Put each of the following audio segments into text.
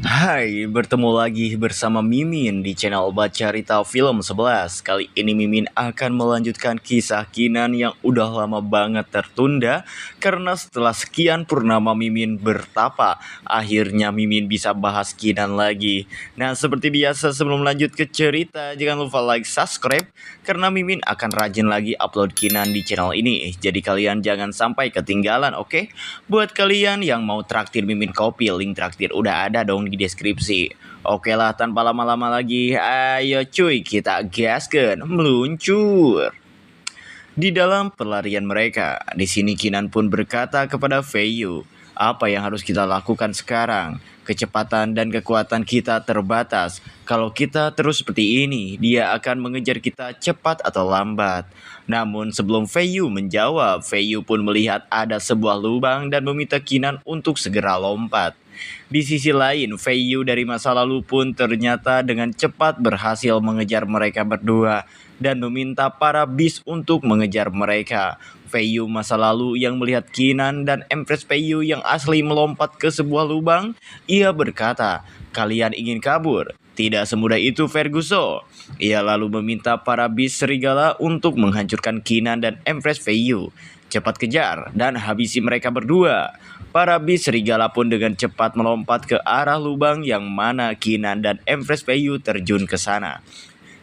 Hai, bertemu lagi bersama Mimin di channel Baca Cerita Film 11. Kali ini Mimin akan melanjutkan kisah Kinan yang udah lama banget tertunda. Karena setelah sekian purnama Mimin bertapa, akhirnya Mimin bisa bahas Kinan lagi. Nah, seperti biasa sebelum lanjut ke cerita, jangan lupa like, subscribe. Karena Mimin akan rajin lagi upload Kinan di channel ini. Jadi kalian jangan sampai ketinggalan, oke? Buat kalian yang mau traktir Mimin kopi, link traktir udah ada dong di deskripsi. Oke lah, tanpa lama-lama lagi, ayo cuy kita gaskan meluncur. Di dalam pelarian mereka, di sini Kinan pun berkata kepada Feiyu, apa yang harus kita lakukan sekarang? Kecepatan dan kekuatan kita terbatas. Kalau kita terus seperti ini, dia akan mengejar kita cepat atau lambat. Namun sebelum Feiyu menjawab, Feiyu pun melihat ada sebuah lubang dan meminta Kinan untuk segera lompat. Di sisi lain, Feiyu dari masa lalu pun ternyata dengan cepat berhasil mengejar mereka berdua dan meminta para bis untuk mengejar mereka. Feiyu masa lalu yang melihat Kinan dan Empress Feiyu yang asli melompat ke sebuah lubang, ia berkata, "Kalian ingin kabur? Tidak semudah itu, Ferguson." Ia lalu meminta para bis serigala untuk menghancurkan Kinan dan Empress Feiyu. Cepat kejar dan habisi mereka berdua. Para bis serigala pun dengan cepat melompat ke arah lubang yang mana Kinan dan Empress Feiyu terjun ke sana.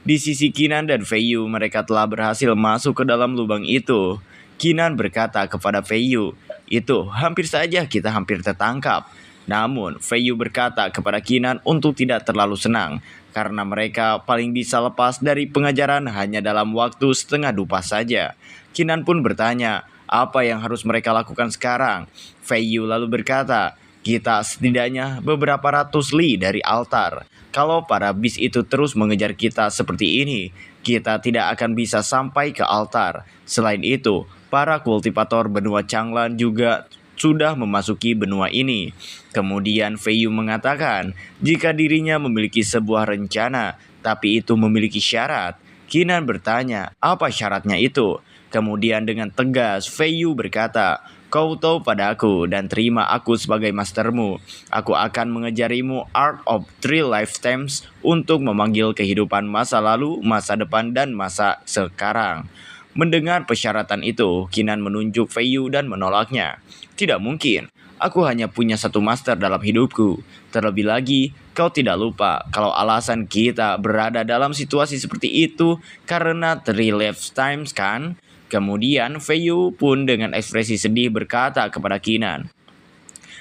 Di sisi Kinan dan Feiyu, mereka telah berhasil masuk ke dalam lubang itu. Kinan berkata kepada Feiyu, "Itu hampir saja kita hampir tertangkap." Namun, Feiyu berkata kepada Kinan untuk tidak terlalu senang, karena mereka paling bisa lepas dari pengajaran hanya dalam waktu setengah dupa saja. Kinan pun bertanya, apa yang harus mereka lakukan sekarang? Feiyu lalu berkata, kita setidaknya beberapa ratus li dari altar. Kalau para bis itu terus mengejar kita seperti ini, kita tidak akan bisa sampai ke altar. Selain itu, para kultivator benua Changlan juga sudah memasuki benua ini. Kemudian Feiyu mengatakan, jika dirinya memiliki sebuah rencana, tapi itu memiliki syarat. Kinan bertanya, apa syaratnya itu? Kemudian dengan tegas, Feiyu berkata, kau tahu padaku dan terima aku sebagai mastermu. Aku akan mengajarimu Art of Three Lifetimes untuk memanggil kehidupan masa lalu, masa depan, dan masa sekarang. Mendengar persyaratan itu, Kinan menunjuk Feiyu dan menolaknya. Tidak mungkin, aku hanya punya satu master dalam hidupku. Terlebih lagi, kau tidak lupa kalau alasan kita berada dalam situasi seperti itu karena Three Lifetimes kan? Kemudian Feiyu pun dengan ekspresi sedih berkata kepada Kinan,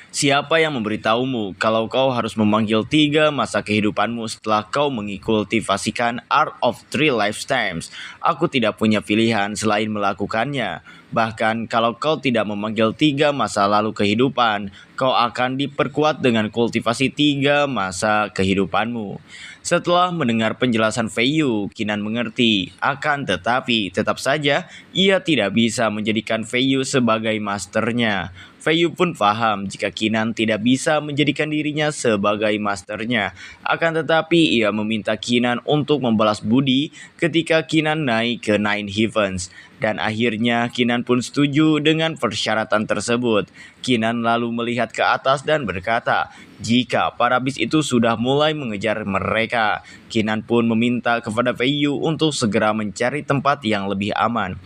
siapa yang memberitahumu kalau kau harus memanggil 3 masa kehidupanmu setelah kau mengkultivasikan Art of Three Lifetimes? Aku tidak punya pilihan selain melakukannya. Bahkan kalau kau tidak memanggil 3 masa lalu kehidupan, kau akan diperkuat dengan kultivasi 3 masa kehidupanmu. Setelah mendengar penjelasan Feiyu, Kinan mengerti. Akan tetapi, tetap saja ia tidak bisa menjadikan Feiyu sebagai masternya. Feiyu pun paham jika Kinan tidak bisa menjadikan dirinya sebagai masternya. Akan tetapi ia meminta Kinan untuk membalas budi ketika Kinan naik ke Nine Heavens. Dan akhirnya Kinan pun setuju dengan persyaratan tersebut. Kinan lalu melihat ke atas dan berkata, jika para bis itu sudah mulai mengejar mereka, Kinan pun meminta kepada Feiyu untuk segera mencari tempat yang lebih aman.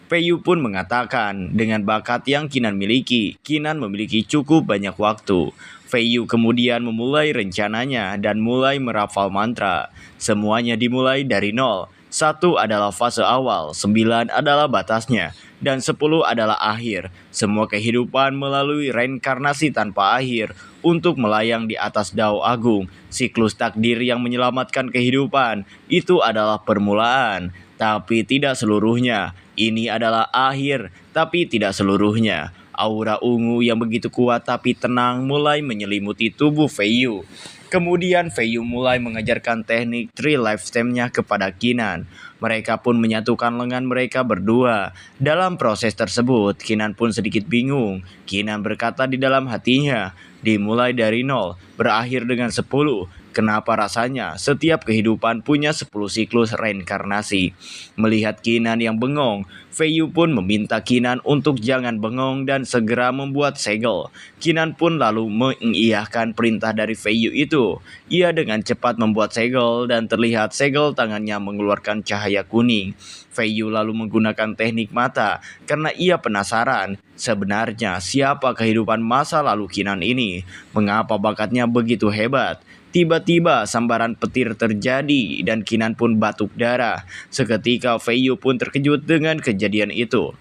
Feiyu pun mengatakan, dengan bakat yang Kinan miliki, Kinan memiliki cukup banyak waktu. Feiyu kemudian memulai rencananya dan mulai merafal mantra. Semuanya dimulai dari 0. 1 adalah fase awal, 9 adalah batasnya, dan 10 adalah akhir. Semua kehidupan melalui reinkarnasi tanpa akhir untuk melayang di atas Dao Agung. Siklus takdir yang menyelamatkan kehidupan, itu adalah permulaan, tapi tidak seluruhnya. Ini adalah akhir, tapi tidak seluruhnya. Aura ungu yang begitu kuat tapi tenang mulai menyelimuti tubuh Feiyu. Kemudian Feiyu mulai mengajarkan teknik Three Lifetime-nya kepada Kinan. Mereka pun menyatukan lengan mereka berdua. Dalam proses tersebut, Kinan pun sedikit bingung. Kinan berkata di dalam hatinya, dimulai dari 0. berakhir dengan 10. Kenapa rasanya setiap kehidupan punya 10 siklus reinkarnasi? Melihat Kinan yang bengong, Feiyu pun meminta Kinan untuk jangan bengong dan segera membuat segel. Kinan pun lalu mengiyahkan perintah dari Feiyu itu. Ia dengan cepat membuat segel dan terlihat segel tangannya mengeluarkan cahaya kuning. Feiyu lalu menggunakan teknik mata karena ia penasaran sebenarnya siapa kehidupan masa lalu Kinan ini. Mengapa bakatnya begitu hebat? Tiba-tiba sambaran petir terjadi dan Kinan pun batuk darah. Seketika Feiyu pun terkejut dengan kejadian itu.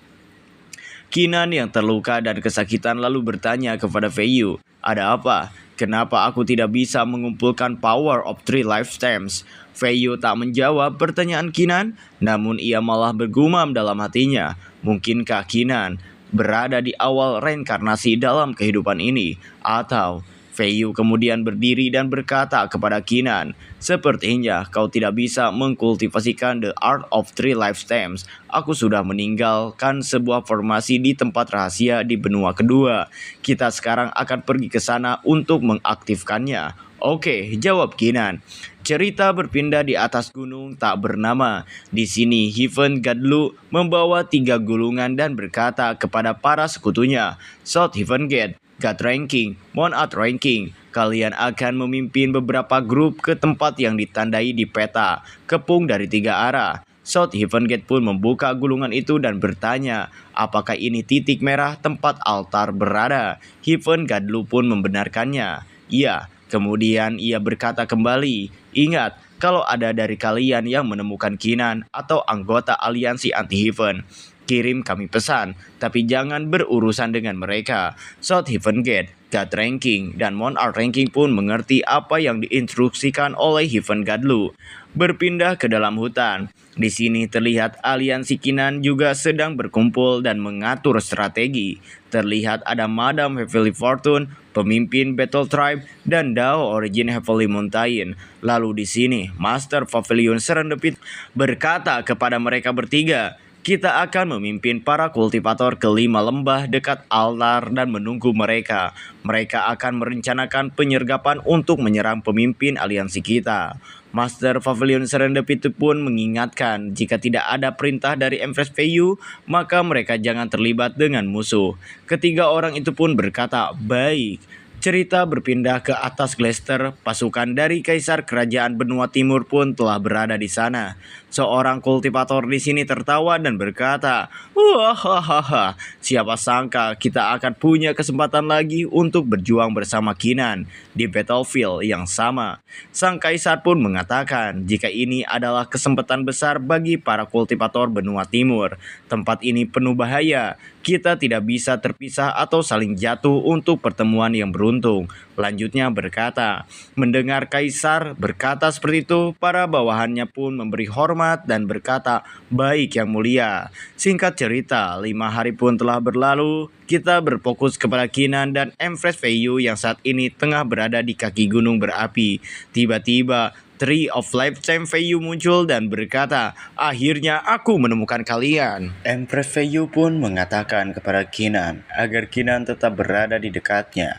Kinan yang terluka dan kesakitan lalu bertanya kepada Feiyu, "Ada apa? Kenapa aku tidak bisa mengumpulkan power of 3 lifetimes?" Feiyu tak menjawab pertanyaan Kinan, namun ia malah bergumam dalam hatinya, "Mungkinkah Kinan berada di awal reinkarnasi dalam kehidupan ini?" Atau Feiyu kemudian berdiri dan berkata kepada Kinan, "Sepertinya kau tidak bisa mengkultivasikan the art of 3 lifetimes. Aku sudah meninggalkan sebuah formasi di tempat rahasia di benua kedua. Kita sekarang akan pergi ke sana untuk mengaktifkannya." "Oke," jawab Kinan. Cerita berpindah di atas gunung tak bernama. Di sini Heaven Gadlu membawa 3 gulungan dan berkata kepada para sekutunya, "South Heaven Gate, God Ranking, Monad Ranking, kalian akan memimpin beberapa grup ke tempat yang ditandai di peta, kepung dari 3 arah." South Heaven Gate pun membuka gulungan itu dan bertanya, apakah ini titik merah tempat altar berada? Heaven Gadlu pun membenarkannya. Iya. Kemudian ia berkata kembali, "Ingat, kalau ada dari kalian yang menemukan Kinan atau anggota aliansi anti-Heaven, kirim kami pesan, tapi jangan berurusan dengan mereka." South Heaven Gate, God Ranking, dan Monad Ranking pun mengerti apa yang diinstruksikan oleh Heaven Gadlu. Berpindah ke dalam hutan. Di sini terlihat aliansi Kinan juga sedang berkumpul dan mengatur strategi. Terlihat ada Madame Heavily Fortune, pemimpin Battle Tribe, dan Dao Origin Heavily Mountain. Lalu di sini, Master Pavilion Serendipity berkata kepada mereka bertiga, "Kita akan memimpin para kultivator ke 5 lembah dekat altar dan menunggu mereka. Mereka akan merencanakan penyergapan untuk menyerang pemimpin aliansi kita." Master Pavilion Serendipity pun mengingatkan jika tidak ada perintah dari Empress Feiyu, maka mereka jangan terlibat dengan musuh. Ketiga orang itu pun berkata, "Baik." Cerita berpindah ke atas Gleister. Pasukan dari Kaisar Kerajaan Benua Timur pun telah berada di sana. Seorang kultivator di sini tertawa dan berkata, "Wah, siapa sangka kita akan punya kesempatan lagi untuk berjuang bersama Kinan di battlefield yang sama." Sang Kaisar pun mengatakan jika ini adalah kesempatan besar bagi para kultivator Benua Timur. Tempat ini penuh bahaya. Kita tidak bisa terpisah atau saling jatuh untuk pertemuan yang beruntung. Lanjutnya berkata, mendengar Kaisar berkata seperti itu, para bawahannya pun memberi hormat dan berkata, "Baik yang mulia." Singkat cerita, 5 hari pun telah berlalu. Kita berfokus kepada Kinan dan Empress Feiyu yang saat ini tengah berada di kaki gunung berapi. Tiba-tiba, Tree of Lifetime Feiyu muncul dan berkata, "Akhirnya aku menemukan kalian." Empress Feiyu pun mengatakan kepada Kinan agar Kinan tetap berada di dekatnya.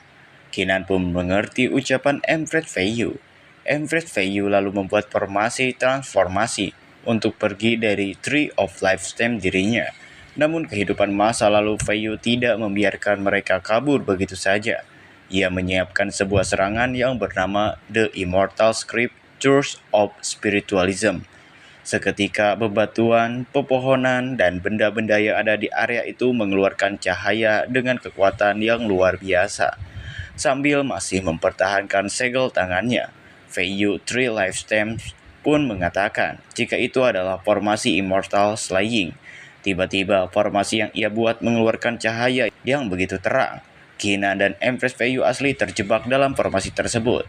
Kinan pun mengerti ucapan Empress Feiyu. Empress Feiyu lalu membuat formasi transformasi untuk pergi dari Tree of Lifetime dirinya. Namun kehidupan masa lalu Feiyu tidak membiarkan mereka kabur begitu saja. Ia menyiapkan sebuah serangan yang bernama The Immortal Script Church of Spiritualism. Seketika bebatuan, pepohonan, dan benda-benda yang ada di area itu mengeluarkan cahaya dengan kekuatan yang luar biasa. Sambil masih mempertahankan segel tangannya, Feiyu 3 Lifetimes pun mengatakan jika itu adalah formasi Immortal Slaying. Tiba-tiba formasi yang ia buat mengeluarkan cahaya yang begitu terang. Kinan dan Empress Feiyu asli terjebak dalam formasi tersebut.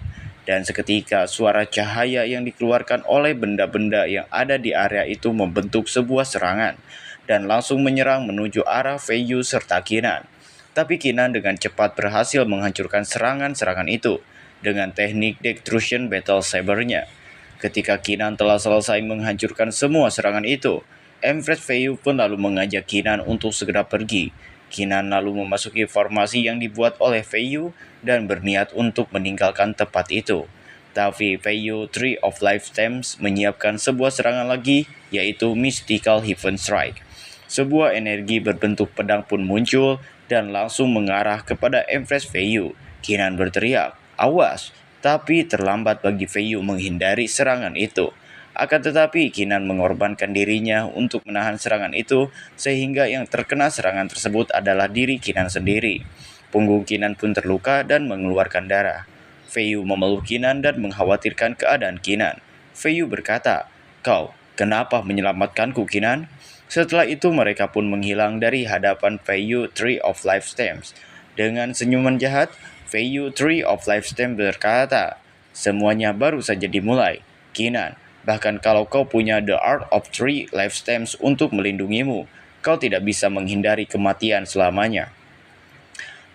Dan seketika suara cahaya yang dikeluarkan oleh benda-benda yang ada di area itu membentuk sebuah serangan dan langsung menyerang menuju arah Feiyu serta Kinan. Tapi Kinan dengan cepat berhasil menghancurkan serangan-serangan itu dengan teknik Destruction Battle Saber-nya. Ketika Kinan telah selesai menghancurkan semua serangan itu, Empress Feiyu pun lalu mengajak Kinan untuk segera pergi. Kinan lalu memasuki formasi yang dibuat oleh Feiyu dan berniat untuk meninggalkan tempat itu. Tapi Feiyu Tree of Life Stems menyiapkan sebuah serangan lagi, yaitu Mystical Heaven Strike. Sebuah energi berbentuk pedang pun muncul dan langsung mengarah kepada Empress Feiyu. Kinan berteriak, "Awas!" Tapi terlambat bagi Feiyu menghindari serangan itu. Akan tetapi Kinan mengorbankan dirinya untuk menahan serangan itu, sehingga yang terkena serangan tersebut adalah diri Kinan sendiri. Punggung Kinan pun terluka dan mengeluarkan darah. Feiyu memeluk Kinan dan mengkhawatirkan keadaan Kinan. Feiyu berkata, "Kau, kenapa menyelamatkanku, Kinan?" Setelah itu mereka pun menghilang dari hadapan Feiyu Tree of Life Stems. Dengan senyuman jahat, Feiyu Tree of Life Stems berkata, "Semuanya baru saja dimulai, Kinan. Bahkan kalau kau punya The Art of Three Life Stems untuk melindungimu, kau tidak bisa menghindari kematian selamanya."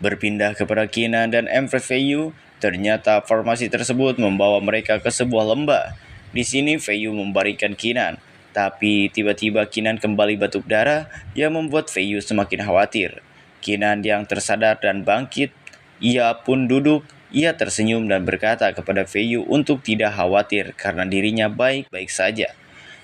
Berpindah kepada Kinan dan Empress Feiyu, ternyata formasi tersebut membawa mereka ke sebuah lembah. Di sini Feiyu membaringkan Kinan, tapi tiba-tiba Kinan kembali batuk darah yang membuat Feiyu semakin khawatir. Kinan yang tersadar dan bangkit, ia pun duduk. Ia tersenyum dan berkata kepada Feiyu untuk tidak khawatir karena dirinya baik-baik saja.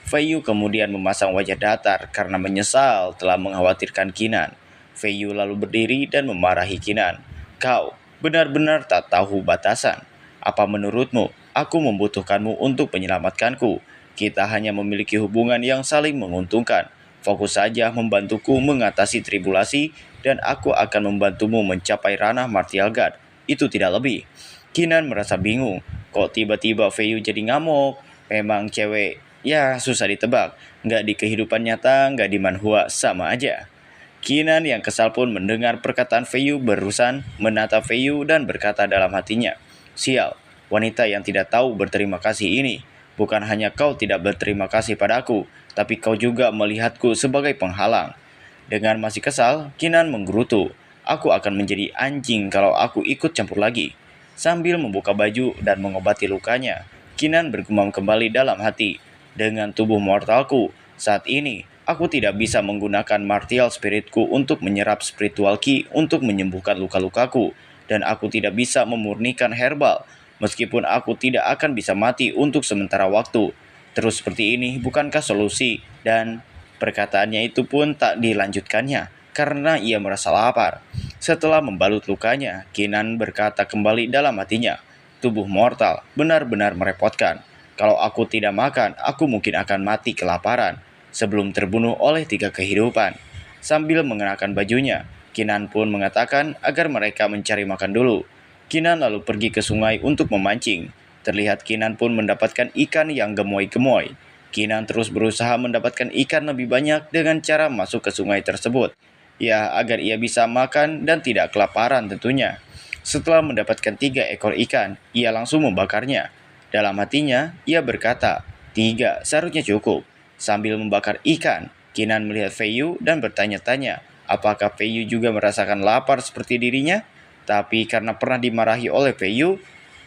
Feiyu kemudian memasang wajah datar karena menyesal telah mengkhawatirkan Kinan. Feiyu lalu berdiri dan memarahi Kinan. "Kau benar-benar tak tahu batasan. Apa menurutmu, aku membutuhkanmu untuk menyelamatkanku? Kita hanya memiliki hubungan yang saling menguntungkan. Fokus saja membantuku mengatasi tribulasi dan aku akan membantumu mencapai ranah Martial God. Itu tidak lebih." Kinan merasa bingung. Kok tiba-tiba Feiyu jadi ngamuk? Memang cewek, ya susah ditebak. Nggak di kehidupan nyata, nggak di manhwa, sama aja. Kinan yang kesal pun mendengar perkataan Feiyu berusan menatap Feiyu dan berkata dalam hatinya, "Sial, wanita yang tidak tahu berterima kasih ini. Bukan hanya kau tidak berterima kasih padaku, tapi kau juga melihatku sebagai penghalang." Dengan masih kesal, Kinan menggerutu, "Aku akan menjadi anjing kalau aku ikut campur lagi." Sambil membuka baju dan mengobati lukanya, Kinan bergumam kembali dalam hati, "Dengan tubuh mortalku, saat ini aku tidak bisa menggunakan martial spiritku untuk menyerap spiritual ki untuk menyembuhkan luka-lukaku, dan aku tidak bisa memurnikan herbal, meskipun aku tidak akan bisa mati untuk sementara waktu. Terus seperti ini bukankah solusi?" Dan perkataannya itu pun tak dilanjutkannya, karena ia merasa lapar. Setelah membalut lukanya, Kinan berkata kembali dalam hatinya, "Tubuh mortal benar-benar merepotkan. Kalau aku tidak makan, aku mungkin akan mati kelaparan sebelum terbunuh oleh 3 kehidupan." Sambil mengenakan bajunya, Kinan pun mengatakan agar mereka mencari makan dulu. Kinan lalu pergi ke sungai untuk memancing. Terlihat Kinan pun mendapatkan ikan yang gemoy-gemoy. Kinan terus berusaha mendapatkan ikan lebih banyak dengan cara masuk ke sungai tersebut. Ya, agar ia bisa makan dan tidak kelaparan tentunya. Setelah mendapatkan 3 ekor ikan, ia langsung membakarnya. Dalam hatinya, ia berkata, 3 seharusnya cukup. Sambil membakar ikan, Kinan melihat Feiyu dan bertanya-tanya, apakah Feiyu juga merasakan lapar seperti dirinya? Tapi karena pernah dimarahi oleh Feiyu,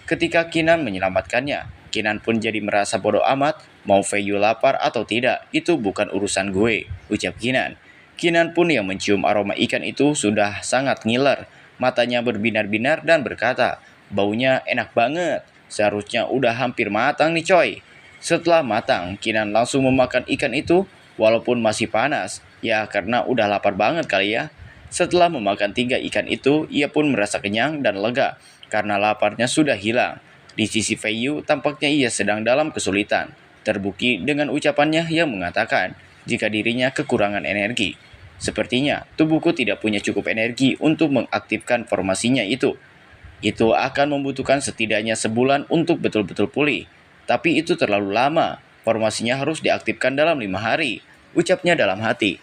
ketika Kinan menyelamatkannya, Kinan pun jadi merasa bodoh amat, mau Feiyu lapar atau tidak, itu bukan urusan gue, ucap Kinan. Kinan pun yang mencium aroma ikan itu sudah sangat ngiler, matanya berbinar-binar dan berkata, "Baunya enak banget, seharusnya udah hampir matang nih coy." Setelah matang, Kinan langsung memakan ikan itu, walaupun masih panas, ya karena udah lapar banget kali ya. Setelah memakan 3 ikan itu, ia pun merasa kenyang dan lega, karena laparnya sudah hilang. Di sisi Feiyu, tampaknya ia sedang dalam kesulitan, terbukti dengan ucapannya yang mengatakan, jika dirinya kekurangan energi. Sepertinya tubuhku tidak punya cukup energi untuk mengaktifkan formasinya itu. Itu akan membutuhkan setidaknya sebulan untuk betul-betul pulih. Tapi itu terlalu lama, formasinya harus diaktifkan dalam 5 hari, ucapnya dalam hati.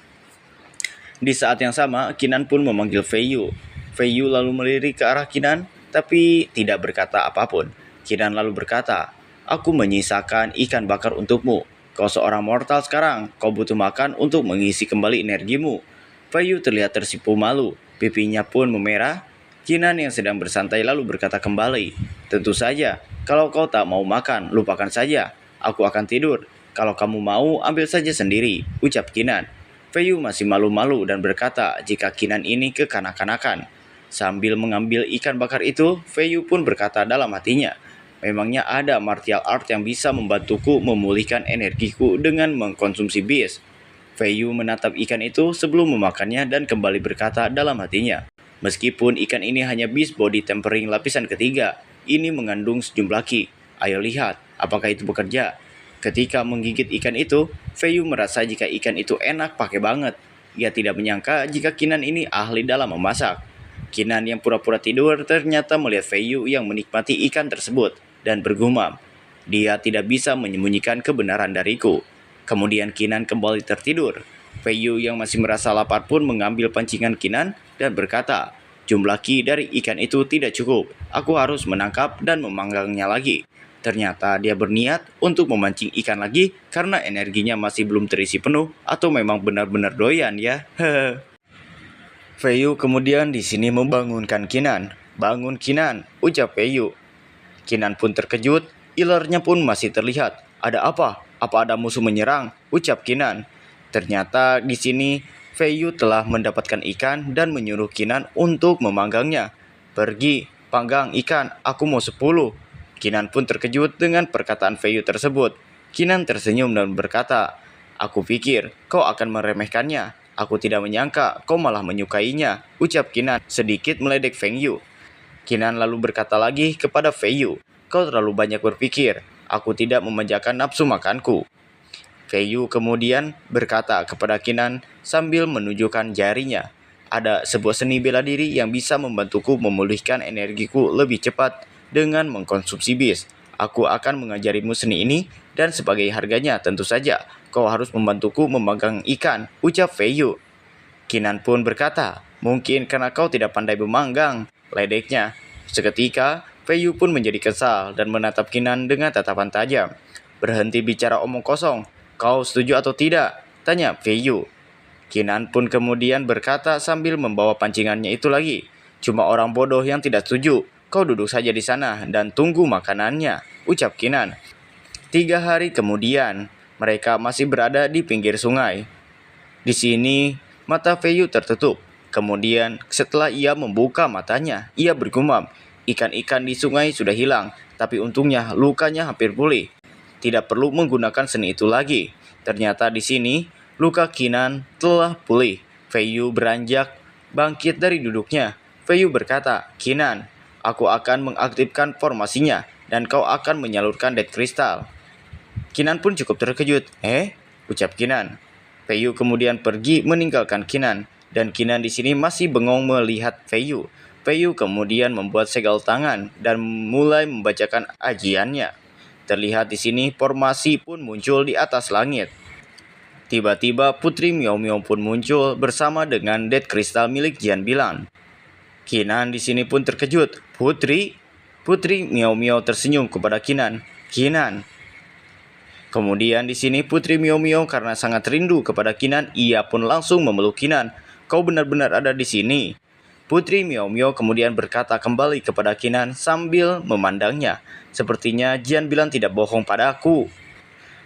Di saat yang sama, Kinan pun memanggil Feiyu. Feiyu lalu melirik ke arah Kinan, tapi tidak berkata apapun. Kinan lalu berkata, "Aku menyisakan ikan bakar untukmu. Kau seorang mortal sekarang, kau butuh makan untuk mengisi kembali energimu." Feiyu terlihat tersipu malu, pipinya pun memerah. Kinan yang sedang bersantai lalu berkata kembali, "Tentu saja, kalau kau tak mau makan, lupakan saja. Aku akan tidur. Kalau kamu mau, ambil saja sendiri," ucap Kinan. Fei Yu masih malu-malu dan berkata jika Kinan ini kekanak-kanakan. Sambil mengambil ikan bakar itu, Fei Yu pun berkata dalam hatinya, memangnya ada martial art yang bisa membantuku memulihkan energiku dengan mengkonsumsi bis. Fei Yu menatap ikan itu sebelum memakannya dan kembali berkata dalam hatinya, meskipun ikan ini hanya beast body tempering lapisan ketiga, ini mengandung sejumlah ki. Ayo lihat, apakah itu bekerja? Ketika menggigit ikan itu, Fei Yu merasa jika ikan itu enak pakai banget. Ia tidak menyangka jika Kinan ini ahli dalam memasak. Kinan yang pura-pura tidur ternyata melihat Fei Yu yang menikmati ikan tersebut dan bergumam, dia tidak bisa menyembunyikan kebenaran dariku. Kemudian Kinan kembali tertidur. Fei Yu yang masih merasa lapar pun mengambil pancingan Kinan dan berkata, jumlah ki dari ikan itu tidak cukup. Aku harus menangkap dan memanggangnya lagi. Ternyata dia berniat untuk memancing ikan lagi karena energinya masih belum terisi penuh atau memang benar-benar doyan ya. Fei Yu kemudian di sini membangunkan Kinan. Bangun Kinan, ucap Fei Yu. Kinan pun terkejut, ilernya pun masih terlihat. Ada apa? Apa ada musuh menyerang? Ucap Kinan. Ternyata di sini Fei Yu telah mendapatkan ikan dan menyuruh Kinan untuk memanggangnya. Pergi, panggang ikan, aku mau 10. Kinan pun terkejut dengan perkataan Fei Yu tersebut. Kinan tersenyum dan berkata, aku pikir kau akan meremehkannya. Aku tidak menyangka kau malah menyukainya, ucap Kinan sedikit meledek Fei Yu. Kinan lalu berkata lagi kepada Fei Yu, kau terlalu banyak berpikir, aku tidak memanjakan nafsu makanku. Fei Yu kemudian berkata kepada Kinan sambil menunjukkan jarinya, ada sebuah seni bela diri yang bisa membantuku memulihkan energiku lebih cepat dengan mengkonsumsi bis. Aku akan mengajarimu seni ini dan sebagai harganya tentu saja kau harus membantuku memegang ikan, ucap Fei Yu. Kinan pun berkata, mungkin karena kau tidak pandai memanggang, ledeknya. Seketika, Fei Yu pun menjadi kesal dan menatap Kinan dengan tatapan tajam. Berhenti bicara omong kosong, kau setuju atau tidak? Tanya Fei Yu. Kinan pun kemudian berkata sambil membawa pancingannya itu lagi. Cuma orang bodoh yang tidak setuju. Kau duduk saja di sana dan tunggu makanannya, ucap Kinan. 3 hari kemudian, mereka masih berada di pinggir sungai. Di sini, mata Fei Yu tertutup. Kemudian, setelah ia membuka matanya, ia bergumam, ikan-ikan di sungai sudah hilang, tapi untungnya lukanya hampir pulih. Tidak perlu menggunakan seni itu lagi. Ternyata di sini, luka Kinan telah pulih. Fei Yu beranjak bangkit dari duduknya. Fei Yu berkata, Kinan, aku akan mengaktifkan formasinya dan kau akan menyalurkan Death Crystal. Kinan pun cukup terkejut. Ucap Kinan. Fei Yu kemudian pergi meninggalkan Kinan dan Kinan di sini masih bengong melihat Fei Yu. Fei Yu kemudian membuat segel tangan dan mulai membacakan ajiannya. Terlihat di sini formasi pun muncul di atas langit. Tiba-tiba Putri Miao Miao pun muncul bersama dengan Death Crystal milik Jian Bilan. Kinan di sini pun terkejut. Putri Miao Miao tersenyum kepada Kinan. Kinan. Kemudian di sini Putri Miao Miao karena sangat rindu kepada Kinan, ia pun langsung memeluk Kinan. Kau benar-benar ada di sini. Putri Miao Miao kemudian berkata kembali kepada Kinan sambil memandangnya. Sepertinya Jian Bilan tidak bohong padaku.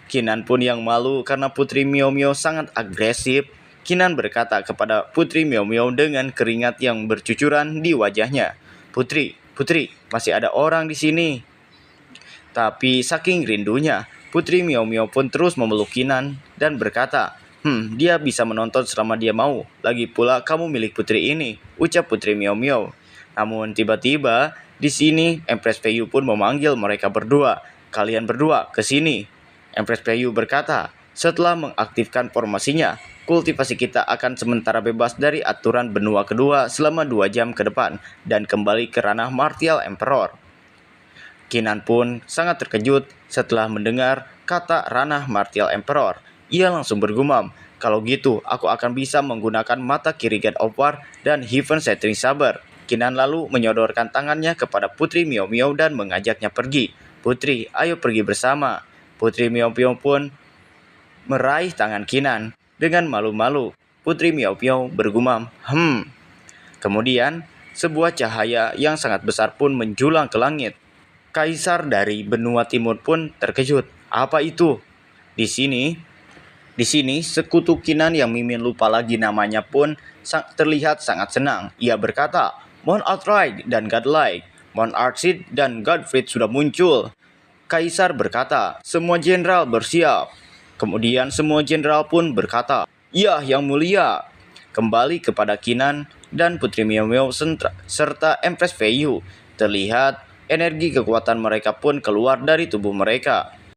Kinan pun yang malu karena Putri Miao Miao sangat agresif. Kinan berkata kepada Putri Miao Miao dengan keringat yang bercucuran di wajahnya. Putri, masih ada orang di sini. Tapi saking rindunya, Putri Miao Miao pun terus memeluk Kinan dan berkata, dia bisa menonton selama dia mau. Lagi pula kamu milik putri ini, ucap Putri Miao Miao. Namun tiba-tiba di sini Empress Fei Yu pun memanggil mereka berdua. Kalian berdua ke sini. Empress Fei Yu berkata, setelah mengaktifkan formasinya, kultivasi kita akan sementara bebas dari aturan benua kedua selama 2 jam ke depan dan kembali ke ranah Martial Emperor. Kinan pun sangat terkejut setelah mendengar kata ranah Martial Emperor. Ia langsung bergumam, kalau gitu aku akan bisa menggunakan mata kiri God of War dan Heaven Shattering Saber. Kinan lalu menyodorkan tangannya kepada Putri Miao Miao dan mengajaknya pergi. Putri, ayo pergi bersama. Putri Miao Miao pun meraih tangan Kinan. Dengan malu-malu, Putri Miao Miao bergumam, Kemudian, sebuah cahaya yang sangat besar pun menjulang ke langit. Kaisar dari benua timur pun terkejut. Apa itu? Di sini, Di sini, sekutu Kinan yang Mimin lupa lagi namanya pun terlihat sangat senang. Ia berkata, Mon Outright dan Godlike, Mon Archid dan Godfried sudah muncul. Kaisar berkata, semua jenderal bersiap. Kemudian semua jenderal pun berkata, ya yang mulia. Kembali kepada Kinan dan Putri Miao Miao serta Empress Feiyu. Terlihat energi kekuatan mereka pun keluar dari tubuh mereka.